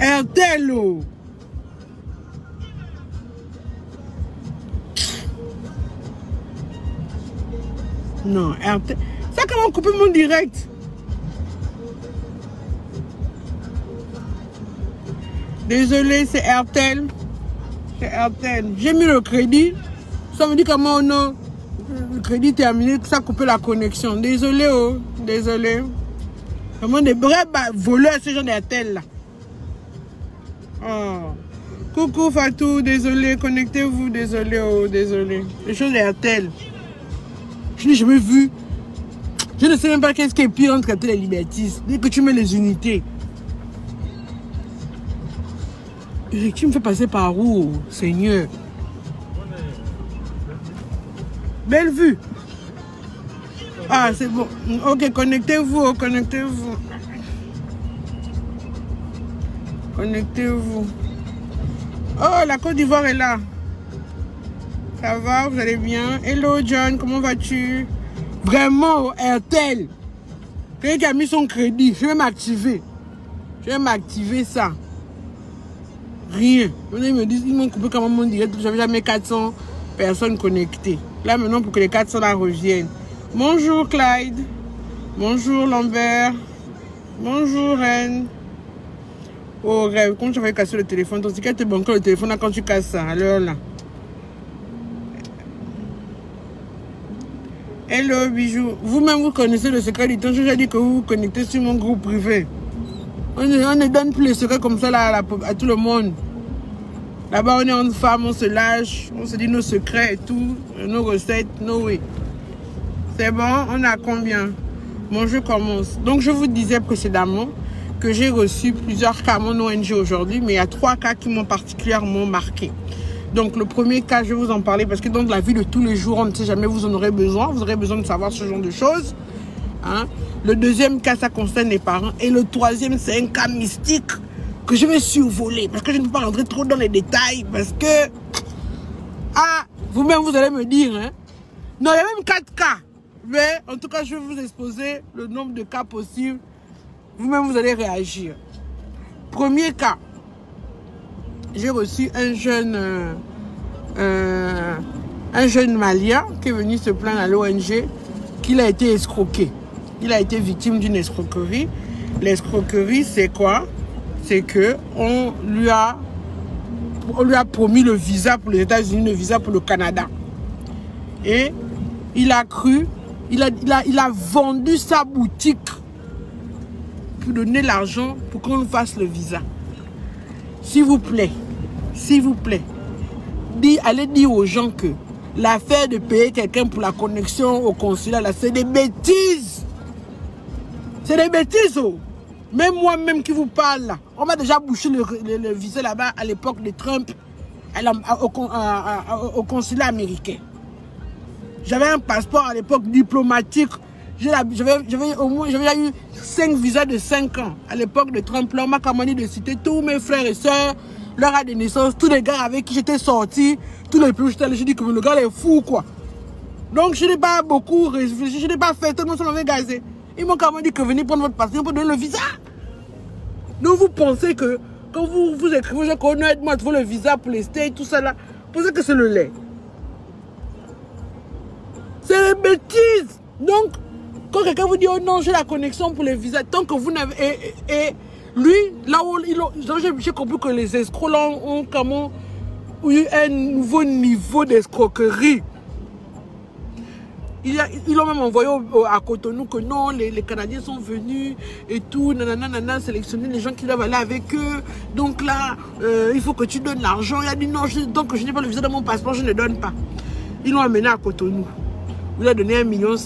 RTL. Non, RTL. Ça, comment couper mon direct? Désolé, c'est RTL. C'est RTL. J'ai mis le crédit. Ça me dit comment on a le crédit terminé, ça a coupé la connexion. Désolé, oh. Désolé. Vraiment des vrais voleurs, ces gens d'RTL là. Oh. Coucou Fatou, désolé, connectez-vous, désolé, oh, désolé. Les choses d'RTL. Je n'ai jamais vu. Je ne sais même pas qu'est-ce qui est pire entre RTL et Liberty. Dès que tu mets les unités. Et tu me fais passer par où, Seigneur? Belle vue. Ah, c'est bon. Ok, connectez-vous, connectez-vous. Connectez-vous. Oh, la Côte d'Ivoire est là. Ça va, vous allez bien? Hello, John, comment vas-tu? Vraiment, RTL. Quelqu'un qui a mis son crédit, je vais m'activer. Je vais m'activer ça. Rien. Ils me disent, ils m'ont coupé quand même mon direct. J'avais jamais 400 personnes connectées. Là, maintenant, pour que les 400 là reviennent. Bonjour, Clyde. Bonjour, Lambert. Bonjour, Reine. Oh, rêve. Quand tu avais cassé le téléphone, ton ticket te banque le téléphone là quand tu casses ça. À l'heure là. Hello, bijou. Vous-même, vous connaissez le secret du temps. J'ai déjà dit que vous vous connectez sur mon groupe privé. On ne donne plus les secrets comme ça là, à tout le monde. Là-bas, on est en femme, on se lâche, on se dit nos secrets et tout, nos recettes, no way. C'est bon, on a combien? Bon, je commence. Donc, je vous disais précédemment que j'ai reçu plusieurs cas à mon ONG aujourd'hui, mais il y a 3 cas qui m'ont particulièrement marqué. Donc, le premier cas, je vais vous en parler parce que dans la vie de tous les jours, on ne sait jamais, vous en aurez besoin. Vous aurez besoin de savoir ce genre de choses. Hein? Le deuxième cas, ça concerne les parents. Et le troisième, c'est un cas mystique que je vais survoler parce que je ne peux pas rentrer trop dans les détails parce que ah, vous-même vous allez me dire hein? Non, il y a même 4 cas, mais en tout cas je vais vous exposer le nombre de cas possibles. Vous-même vous allez réagir. Premier cas, j'ai reçu un jeune malien qui est venu se plaindre à l'ONG qu'il a été escroqué. Il a été victime d'une escroquerie. L'escroquerie, c'est quoi? C'est que on lui a promis le visa pour les États-Unis, le visa pour le Canada. Et il a cru, il a vendu sa boutique pour donner l'argent pour qu'on nous fasse le visa. S'il vous plaît, allez dire aux gens que l'affaire de payer quelqu'un pour la connexion au consulat, là, c'est des bêtises. C'est des bêtises, oh. Même moi-même qui vous parle là, on m'a déjà bouché le visa là-bas à l'époque de Trump au consulat américain. J'avais un passeport à l'époque diplomatique. J'avais eu 5 visas de 5 ans à l'époque de Trump. Là, on m'a commandé de citer tous mes frères et sœurs, leur âge de naissance, tous les gars avec qui j'étais sorti, tous les plus j'ai dit que le gars est fou quoi. Donc je n'ai pas beaucoup réfléchi, je n'ai pas fait, tout le monde s'en avait gazé. Ils m'ont quand même dit que venez prendre votre passeport pour donner le visa. Donc vous pensez que quand vous écrivez qu'on aide-moi à trouver le visa pour les States, tout ça là, vous pensez que c'est le lait. C'est des bêtises. Donc, quand quelqu'un vous dit oh non, j'ai la connexion pour les visas, tant que vous n'avez. Et lui, là où j'ai compris que les escrocs là ont comment eu un nouveau niveau d'escroquerie. Ils l'ont même envoyé à Cotonou que non, les Canadiens sont venus et tout, nanana, sélectionner les gens qui doivent aller avec eux. Donc là, il faut que tu donnes l'argent. Il a dit non, donc je n'ai pas le visa dans mon passeport, je ne donne pas. Ils l'ont amené à Cotonou. Il a donné 1,5 million.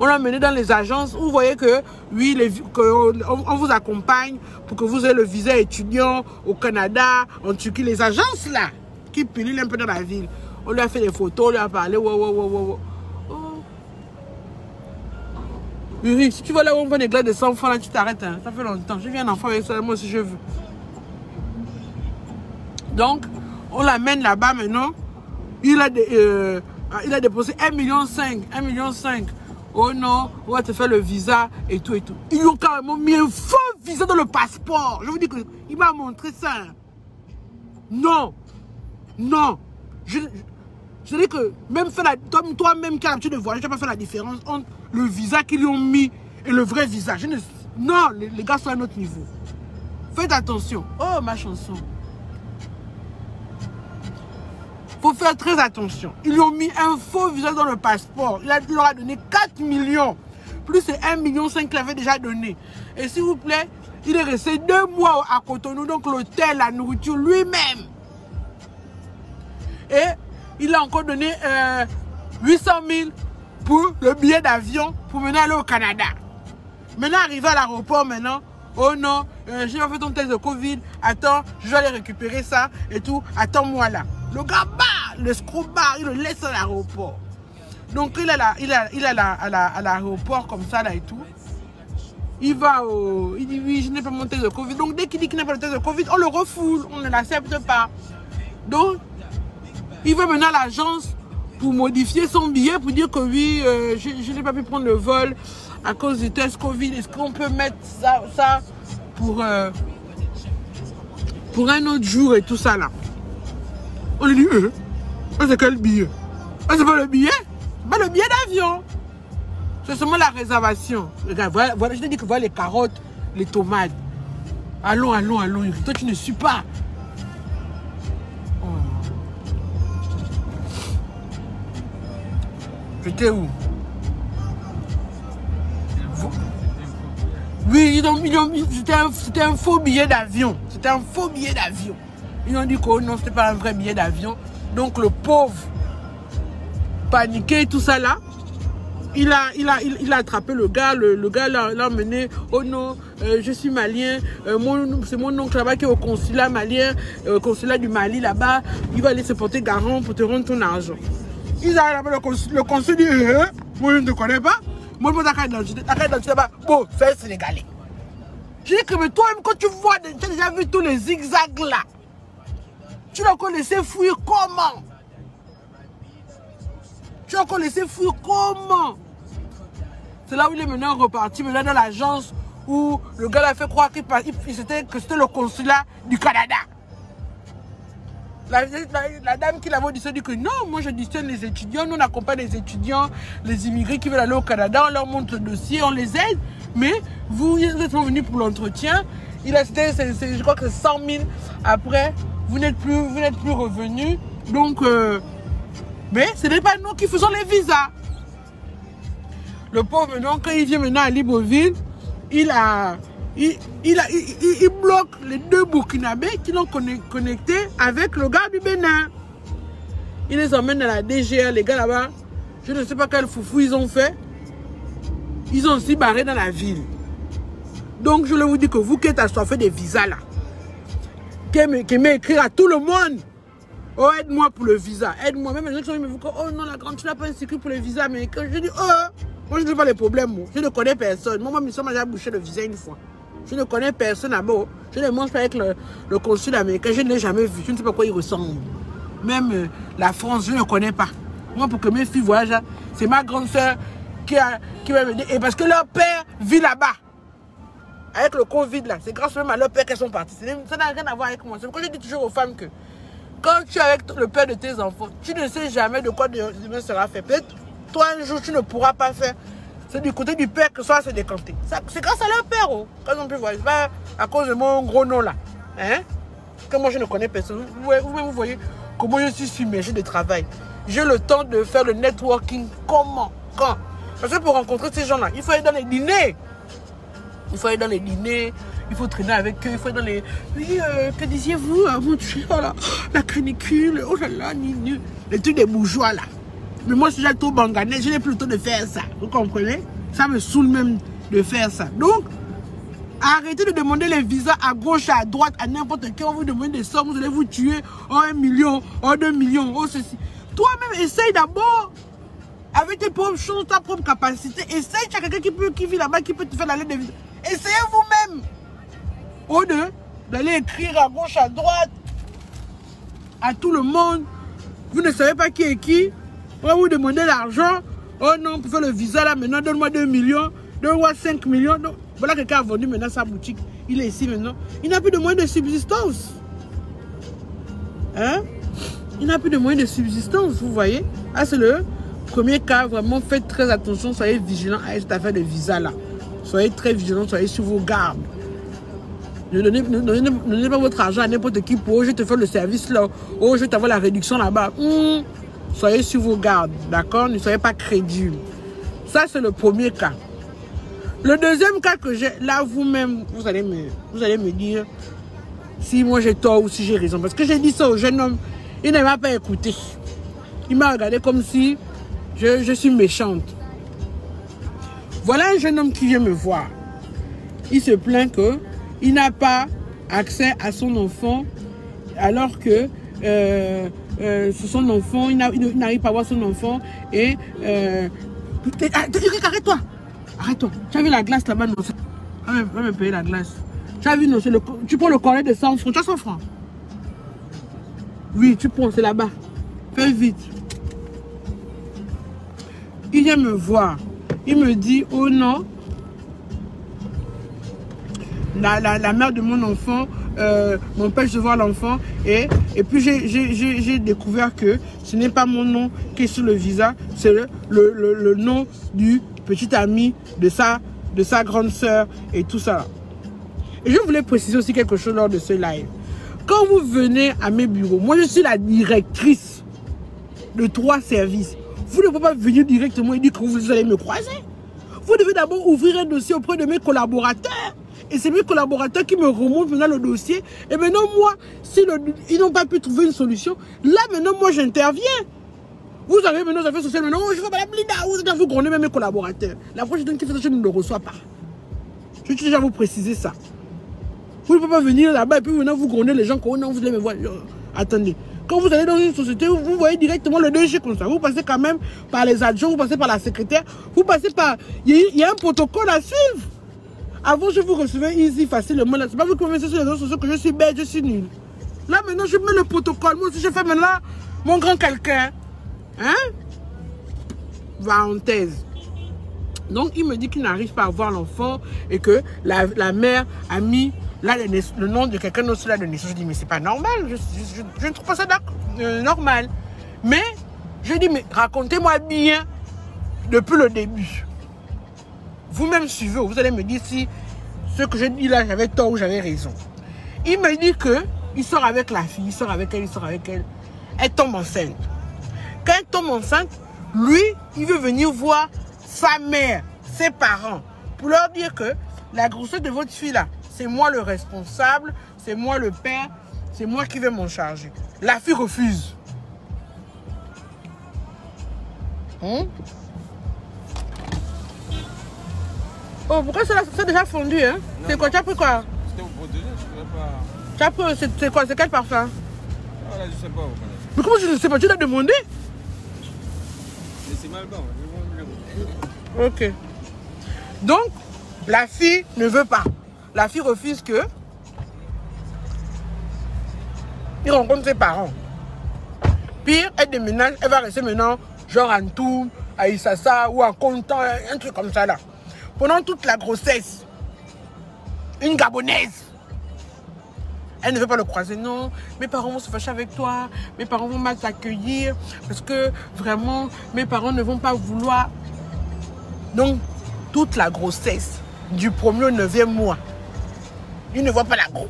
On l'a amené dans les agences où vous voyez que oui, on vous accompagne pour que vous ayez le visa étudiant au Canada, en Turquie, les agences là, qui pilulent un peu dans la ville. On lui a fait des photos, on lui a parlé, wow. Oui, si tu vois là où on voit des glaces de 100 francs, là, tu t'arrêtes. Hein. Ça fait longtemps. Je viens un enfant avec ça, moi si je veux. Donc, on l'amène là-bas maintenant. Il a déposé 1,5 million oh non, on va te faire le visa et tout et tout. Ils ont carrément mis un faux visa dans le passeport. Je vous dis qu'il m'a montré ça. Non. Non. Je dis que même toi-même qui as l'habitude de voyager, tu n'as pas fait la différence entre le visa qu'ils lui ont mis et le vrai visa. Non, les gars sont à un autre niveau. Faites attention. Oh, ma chanson. Faut faire très attention. Ils lui ont mis un faux visa dans le passeport. Il leur a donné 4 millions. Plus c'est 1,5 million qu'il avait déjà donné. Et s'il vous plaît, il est resté 2 mois à Cotonou. Donc l'hôtel, la nourriture lui-même. Et il a encore donné 800 000 pour le billet d'avion pour mener aller au Canada. Maintenant, arrivé à l'aéroport, maintenant, oh non, j'ai pas fait ton test de Covid. Attends, je vais aller récupérer ça et tout. Attends-moi là. Le gars barre, le screw barre, il le laisse à l'aéroport. Donc il est à l'aéroport comme ça là et tout. Il va il dit oui, je n'ai pas mon test de Covid. Donc dès qu'il dit qu'il n'a pas le test de Covid, on le refoule, on ne l'accepte pas. Donc il va maintenant à l'agence pour modifier son billet, pour dire que oui, je n'ai pas pu prendre le vol à cause du test Covid. Est-ce qu'on peut mettre ça pour un autre jour et tout ça là? On lui dit, c'est quel billet? C'est pas le billet? C'est pas le billet d'avion. C'est seulement la réservation. Regarde, voilà, je te dis que voilà les carottes, les tomates. Allons. Toi, tu ne suis pas. Oh. J'étais où? Oui, c'était un faux billet d'avion. C'était un faux billet d'avion. Ils ont dit que oh non, c'était pas un vrai billet d'avion. Donc le pauvre, paniqué, tout ça là, il a attrapé le gars. Le gars l'a emmené. Oh non, je suis malien. C'est mon oncle là-bas qui est au consulat malien, au consulat du Mali là-bas. Il va aller se porter garant pour te rendre ton argent. Ils arrivent là-bas, le consul dit, moi je ne te connais pas. Moi je ta identité là-bas. Bon, c'est sénégalais. Je dis que mais toi-même quand tu vois, tu as déjà vu tous les zigzags là. Tu l'as encore laissé fuir comment? C'est là où il est maintenant reparti, maintenant dans l'agence où le gars l'a fait croire que c'était le consulat du Canada. La dame qui l'avait dit, dit que non, moi je distingue les étudiants, nous on accompagne les étudiants, les immigrés qui veulent aller au Canada, on leur montre le dossier, on les aide, mais vous êtes venus pour l'entretien, je crois que c'est 100 000 après. Vous n'êtes plus revenus. Donc, mais ce n'est pas nous qui faisons les visas. Le pauvre, maintenant, quand il vient maintenant à Libreville, il bloque les 2 Burkinabés qui l'ont connecté avec le gars du Bénin. Il les emmène dans la DGR, les gars là-bas. Je ne sais pas quel foufou ils ont fait. Ils ont aussi barré dans la ville. Donc, je vous dis que vous qui êtes assoiffés des visas là, qui aimait écrire à tout le monde. Oh, aide-moi pour le visa. Aide-moi. Même les gens qui me disent, oh non, la grande, tu n'as pas inscrit pour le visa. Mais quand je dis, oh, moi je n'ai pas les problèmes. Moi. Je ne connais personne. Moi, ma j'ai bouché le visa une fois. Je ne connais personne là-bas. Je ne mange pas avec le consul américain. Je ne l'ai jamais vu. Je ne sais pas quoi il ressemble. Même la France, je ne connais pas. Moi, pour que mes filles voyagent, c'est ma grande soeur qui va m'aider. Et parce que leur père vit là-bas. Avec le Covid là, c'est grâce même à leur père qu'elles sont parties. Ça n'a rien à voir avec moi. C'est pourquoi je dis toujours aux femmes que quand tu es avec le père de tes enfants, tu ne sais jamais de quoi demain sera fait. Peut-être toi un jour tu ne pourras pas faire. C'est du côté du père que ça va se décanter. C'est grâce à leur père, quand on peut voir. C'est pas à cause de mon gros nom là. Hein? Que moi je ne connais personne. Vous voyez comment je suis submergé de travail. J'ai le temps de faire le networking. Comment? Quand? Parce que pour rencontrer ces gens là, il faut aller dans les dîners. Il faut aller dans les dîners, il faut traîner avec eux, il faut aller dans les... Oui, que disiez-vous, mon Dieu, voilà, la canicule, oh là là, les trucs des bourgeois là. Mais moi, je suis déjà trop banganais, je n'ai plus le temps de faire ça. Vous comprenez? Ça me saoule même de faire ça. Donc, arrêtez de demander les visas à gauche, à droite, à n'importe qui. On vous demande des sommes, vous allez vous tuer. Oh, 1 million, oh, 2 millions, oh, ceci. Toi-même, essaye d'abord. Avec tes propres choses, ta propre capacité. Essaye, tu as quelqu'un qui vit là-bas, qui peut te faire la lettre de visa. Essayez vous-même. Au lieu d'aller écrire à gauche, à droite, à tout le monde. Vous ne savez pas qui est qui. On va vous demander l'argent. Oh non, pour faire le visa là, maintenant, donne-moi 2 millions, donne-moi 5 millions. Donc, voilà, quelqu'un a vendu maintenant sa boutique. Il est ici maintenant. Il n'a plus de moyens de subsistance. Hein? Il n'a plus de moyens de subsistance, vous voyez. Ah, c'est le premier cas. Vraiment, faites très attention. Soyez vigilants à cette affaire de visa là. Soyez très vigilants, soyez sur vos gardes. Ne donnez pas votre argent à n'importe qui pour, oh, je te fais le service là, oh, je t'envoie la réduction là-bas. Soyez sur vos gardes, d'accord? Ne soyez pas crédules. Ça, c'est le premier cas. Le deuxième cas que j'ai, là, vous-même, vous allez me dire si moi j'ai tort ou si j'ai raison. Parce que j'ai dit ça au jeune homme, il ne m'a pas écouté. Il m'a regardé comme si je suis méchante. Voilà un jeune homme qui vient me voir. Il se plaint que il n'a pas accès à son enfant alors que son enfant, il n'arrive pas à voir son enfant et arrête-toi, arrête-toi. Tu as vu la glace là-bas? Non, va me payer la glace. Tu as vu, non, tu prends le collet de 100 francs. Tu as 100 francs? Oui, tu prends, c'est là-bas. Fais vite. Il vient me voir. Il me dit, oh non, la mère de mon enfant m'empêche de voir l'enfant et puis j'ai découvert que ce n'est pas mon nom qui est sur le visa, c'est le nom du petit ami de sa grande sœur et tout ça. Et je voulais préciser aussi quelque chose lors de ce live. Quand vous venez à mes bureaux, moi je suis la directrice de 3 services. Vous ne pouvez pas venir directement et dire que vous allez me croiser. Vous devez d'abord ouvrir un dossier auprès de mes collaborateurs. Et c'est mes collaborateurs qui me remontent maintenant le dossier. Et maintenant, moi, si ils n'ont pas pu trouver une solution, là, maintenant, moi, j'interviens. Vous avez maintenant, affaires sociales, maintenant, oh, je veux pas la blida, vous grondez même mes collaborateurs. La prochaine qui fait ça, je ne le reçois pas. Je tiens déjà à vous préciser ça. Vous ne pouvez pas venir là-bas et puis maintenant, vous grondez les gens, oh non, vous allez me voir. Attendez. Quand vous allez dans une société, vous voyez directement le DG comme ça. Vous passez quand même par les adjoints, vous passez par la secrétaire, vous passez par... Il y a un protocole à suivre. Avant, je vous recevais easy, facilement. C'est pas vous qui me mettez sur les réseaux sociaux que je suis bête, je suis nul. Là, maintenant, je mets le protocole. Moi aussi, je fais maintenant mon grand quelqu'un. Hein? Parenthèse. Donc, il me dit qu'il n'arrive pas à voir l'enfant et que la mère a mis là, le nom de quelqu'un d'autre sur la de naissance. Je dis, mais c'est pas normal. Je ne trouve pas ça normal. Mais, je dis, mais racontez-moi bien depuis le début. Vous-même suivez, vous allez me dire si ce que je dis là, j'avais tort ou j'avais raison. Il me dit qu'il sort avec la fille, il sort avec elle. Elle tombe enceinte. Quand elle tombe enceinte, lui, il veut venir voir sa mère, ses parents, pour leur dire que la grossesse de votre fille là, c'est moi le responsable, c'est moi le père, c'est moi qui vais m'en charger. La fille refuse. Oh, pourquoi ça c'est déjà fondu, hein? C'est quoi? Tu as pris quoi? C'était au protéger, je ne pas. Tu as pris, c'est quoi? C'est quel parfum? Ah là, je sais pas. Mais comment je ne sais pas? Tu l'as demandé? Mais c'est mal bon. Ok. Donc, la fille ne veut pas. La fille refuse que il rencontre ses parents. Pire, elle déménage, elle va rester maintenant genre en Toum, à Issassa ou en Content, un truc comme ça là. Pendant toute la grossesse, une Gabonaise. Elle ne veut pas le croiser, non. Mes parents vont se fâcher avec toi. Mes parents vont mal t'accueillir. Parce que vraiment, mes parents ne vont pas vouloir. Donc, toute la grossesse, du 1er au 9e mois, il ne voit pas la grosse.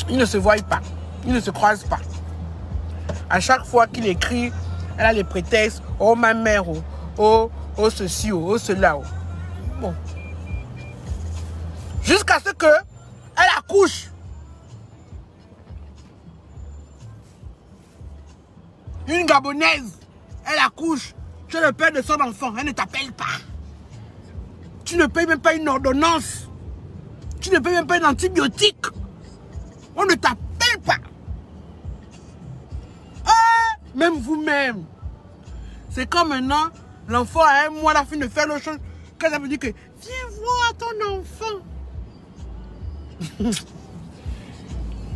Ils ne se voient pas. Ils ne se croisent pas. À chaque fois qu'il écrit, elle a les prétextes. Oh, ma mère, oh ceci, oh, cela. Oh. Bon. Jusqu'à ce que elle accouche. Une Gabonaise, elle accouche. Tu es le père de son enfant, elle ne t'appelle pas. Tu ne payes même pas une ordonnance. Tu ne payes même pas un antibiotique. On ne t'appelle pas. Même vous-même. C'est comme maintenant, l'enfant a un mois, la fille de faire l'autre chose. Quand ça veut dire que, viens voir ton enfant.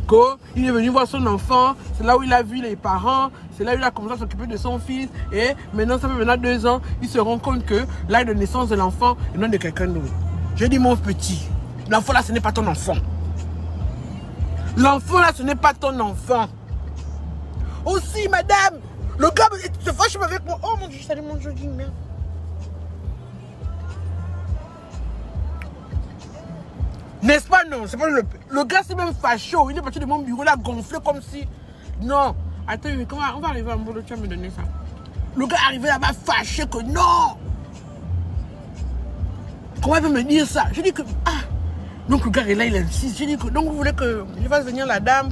qu'il est venu voir son enfant, c'est là où il a vu les parents, c'est là où il a commencé à s'occuper de son fils. Et maintenant, ça fait maintenant 2 ans, il se rend compte que l'âge de naissance de l'enfant est non de quelqu'un d'autre. Je dis, mon petit, l'enfant là, ce n'est pas ton enfant. L'enfant là, ce n'est pas ton enfant. Aussi, madame, le gars se fâche avec moi. Oh mon Dieu, salut mon jogging, merde. N'est-ce pas, non? C'est pas le gars, c'est même facho. Il est parti de mon bureau là, gonflé comme si. Non. Attends, mais comment on va arriver à un boulot? Tu vas me donner ça. Le gars arrivé là-bas fâché que non. Comment il peut me dire ça? Je dis que. Ah. Donc le gars est là, il insiste. Je dis que. Donc vous voulez que je fasse venir la dame?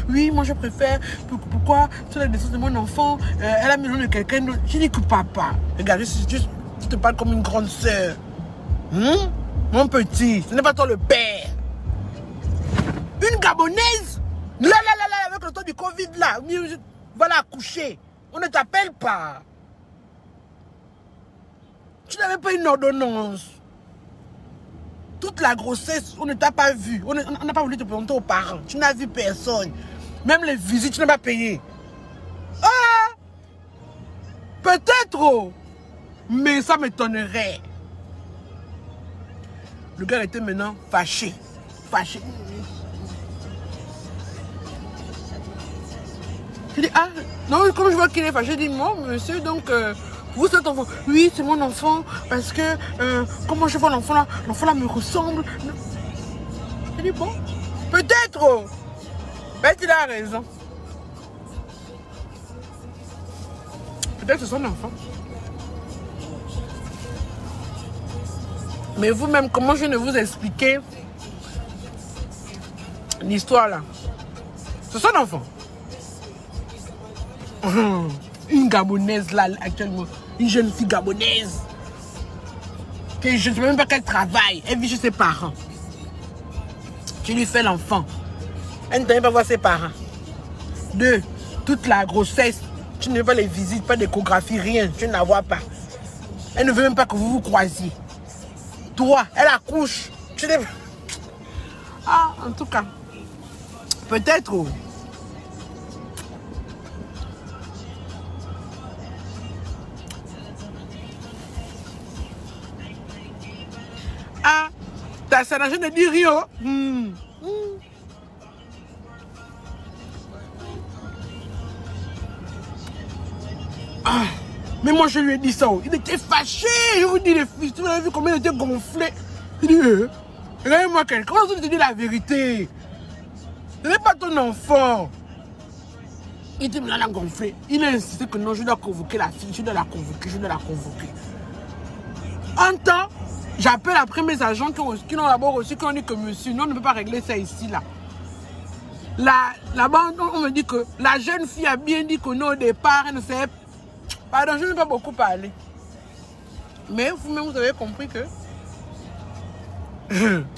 Oui, moi je préfère. Pourquoi? C'est la naissance de mon enfant. Elle a mis le nom de quelqu'un d'autre. Je dis que papa. Regarde, je te parle comme une grande sœur. Mon petit, ce n'est pas toi le père. Une Gabonaise, là, avec le temps du Covid, là, voilà, accoucher. On ne t'appelle pas. Tu n'avais pas une ordonnance. Toute la grossesse, on ne t'a pas vu. On n'a pas voulu te présenter aux parents. Tu n'as vu personne. Même les visites, tu n'as pas payé. Ah! Peut-être, oh, mais ça m'étonnerait. Le gars était maintenant fâché. Fâché. Je dis, ah, non, comme je vois qu'il est fâché, je dis, moi, monsieur, donc, vous êtes enfant. Oui, c'est mon enfant, parce que, comment je vois l'enfant là me ressemble. Je dis, bon, peut-être, oh, peut-être il a raison. Peut-être que c'est son enfant. Mais vous-même, comment je viens de vous expliquer l'histoire là? C'est son enfant. Une Gabonaise là, actuellement. Une jeune fille gabonaise. Que je ne sais même pas qu'elle travaille. Elle vit chez ses parents. Tu lui fais l'enfant. Elle ne peut même pas voir ses parents. 2, toute la grossesse. Tu ne veux pas les visites, pas d'échographie, rien. Tu ne la vois pas. Elle ne veut même pas que vous vous croisiez. Toi, elle accouche. Tu n'es... Ah, en tout cas. Peut-être. Oh. Ah, ta sœur ne dit rien. Ah, mais moi je lui ai dit ça. Il était fâché. Je vous dis les fils, vous avez vu combien il était gonflé. Il dit, regardez-moi quelqu'un. Comment tu te dis la vérité? Ce n'est pas ton enfant. Il était là gonflé. Il a insisté que non, je dois convoquer la fille. Je dois la convoquer. En temps, j'appelle après mes agents qui l'ont d'abord reçu, qui ont dit que monsieur, non, on ne peut pas régler ça ici, là. Là-bas, on me dit que la jeune fille a bien dit que non, au départ, elle ne savait pas. Pardon, je n'ai pas beaucoup parlé. Mais vous-même, vous avez compris que...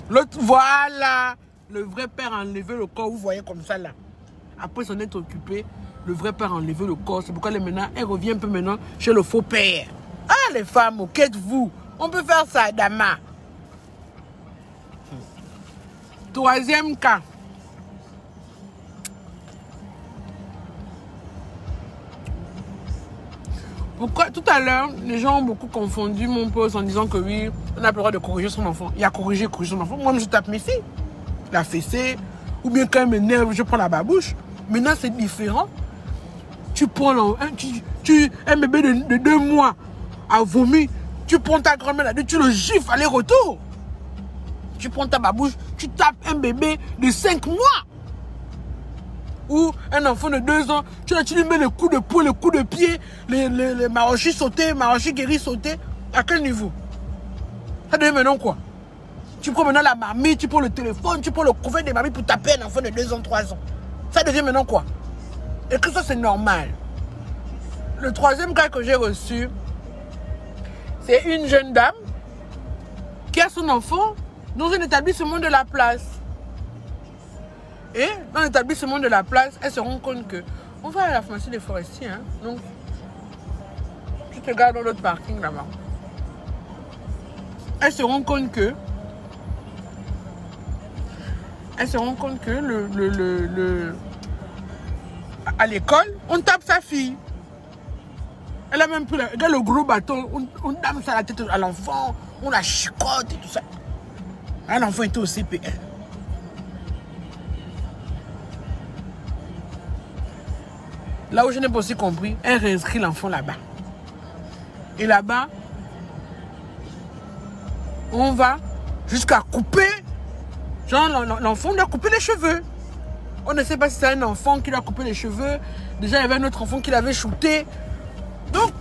L'autre, voilà, le vrai père a enlevé le corps, vous voyez comme ça, là. Après s'en être occupé, le vrai père a enlevé le corps. C'est pourquoi elle revient un peu maintenant chez le faux père. Ah, les femmes, qu'êtes-vous? On peut faire ça, Dama. 3e cas. Pourquoi tout à l'heure, les gens ont beaucoup confondu mon poste en disant que oui, on n'a pas le droit de corriger son enfant. Il a corrigé son enfant. Moi, je tape mes filles. La fessée. Ou bien quand elle m'énerve, je prends la babouche. Maintenant, c'est différent. Tu prends un bébé de 2 mois a vomi. Tu prends ta grand-mère là-dedans, tu le gifles aller-retour. Tu prends ta babouche, tu tapes un bébé de 5 mois. Ou un enfant de 2 ans, tu lui mets les coups de poing, les coups de pied, les marochis sautés, marochis guéris sautés. À quel niveau? Ça devient maintenant quoi? Tu prends maintenant la mamie, tu prends le téléphone, tu prends le couvert des mamies pour taper un enfant de 2 ans, 3 ans. Ça devient maintenant quoi? Et que ça c'est normal. Le 3e cas que j'ai reçu, c'est une jeune dame qui a son enfant dans un établissement de la place. Et dans l'établissement de la place, elle se rend compte que on va à la pharmacie des forestiers. Hein? Donc, tu te gardes dans l'autre parking là-bas. Elle se rend compte que elle se rend compte que à l'école, on tape sa fille. Elle a même pris le gros bâton, on tape ça à la tête à l'enfant, on la chicote et tout ça. L'enfant était au CPR. Là où je n'ai pas aussi compris, elle réinscrit l'enfant là-bas. Et là-bas, on va jusqu'à couper. Genre, l'enfant doit couper les cheveux. On ne sait pas si c'est un enfant qui lui a coupé les cheveux. Déjà, il y avait un autre enfant qui l'avait shooté. Donc,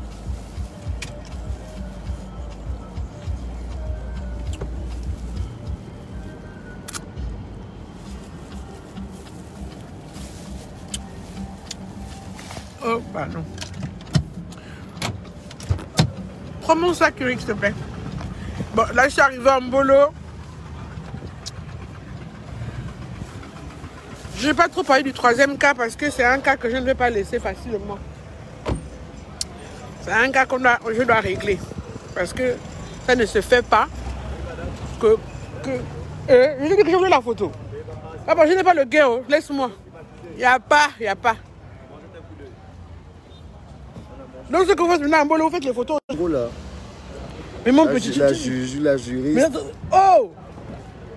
oh, pardon. Prends-moi ça, Curie, s'il te plaît. Bon, là, je suis arrivée en Mbolo. Je n'ai pas trop parlé du troisième cas parce que c'est un cas que je ne vais pas laisser facilement. C'est un cas je dois régler. Parce que ça ne se fait pas je dis que je voulais la photo. Ah bon, je n'ai pas le gain, oh. Laisse-moi. Il n'y a pas. Donc ce que vous faites maintenant en Mbolo, vous faites les photos. Là. Mais mon Là, petit... la juge, la juriste. Mais, oh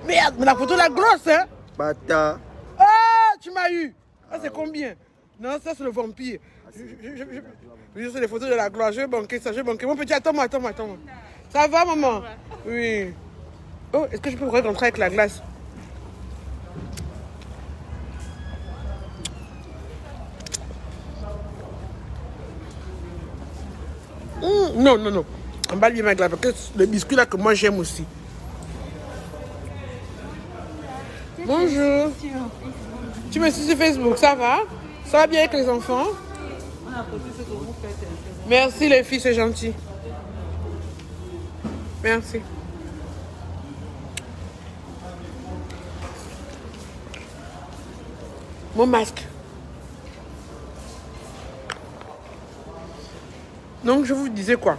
merde, mais la photo la grosse, hein. Bata. Ah, tu m'as eu. Ah, c'est combien? Non, ça c'est le vampire. Je c'est les photos de la gloire. Je vais banquer ça, Mon petit, attends-moi. Ça va, maman? Oui. Oh, est-ce que je peux rentrer avec la glace? Non. Emballe bien ma glace, parce que le biscuit là que moi j'aime aussi. Bonjour. Tu me suis sur Facebook, ça va? Ça va bien avec les enfants? On a posté ce que vous faites. Merci les filles, c'est gentil. Merci. Mon masque. Donc je vous disais quoi?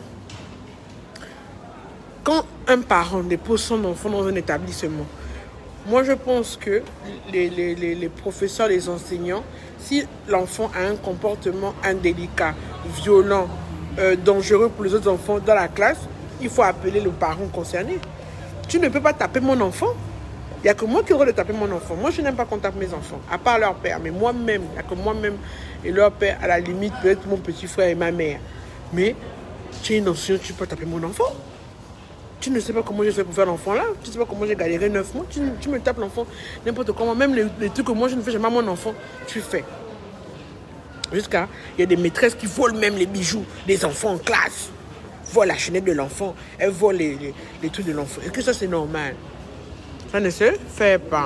Quand un parent dépose son enfant dans un établissement, moi je pense que les professeurs, les enseignants, si l'enfant a un comportement indélicat, violent, dangereux pour les autres enfants dans la classe, il faut appeler le parent concerné. Tu ne peux pas taper mon enfant. Il n'y a que moi qui aurais de taper mon enfant. Moi, je n'aime pas qu'on tape mes enfants, à part leur père. Mais moi-même, il n'y a que moi-même et leur père, à la limite, peut-être mon petit frère et ma mère. Mais tu es une enseignante, tu peux taper mon enfant. Tu ne sais pas comment j'ai fait pour faire l'enfant là. Tu ne sais pas comment j'ai galéré 9 mois. Tu me tapes l'enfant n'importe comment. Même les trucs que moi, je ne fais jamais à mon enfant, tu fais. Jusqu'à, il y a des maîtresses qui volent même les bijoux des enfants en classe. Volent la chaînette de l'enfant. Elles volent les trucs de l'enfant. Est-ce que ça, c'est normal? Ça ne se fait pas.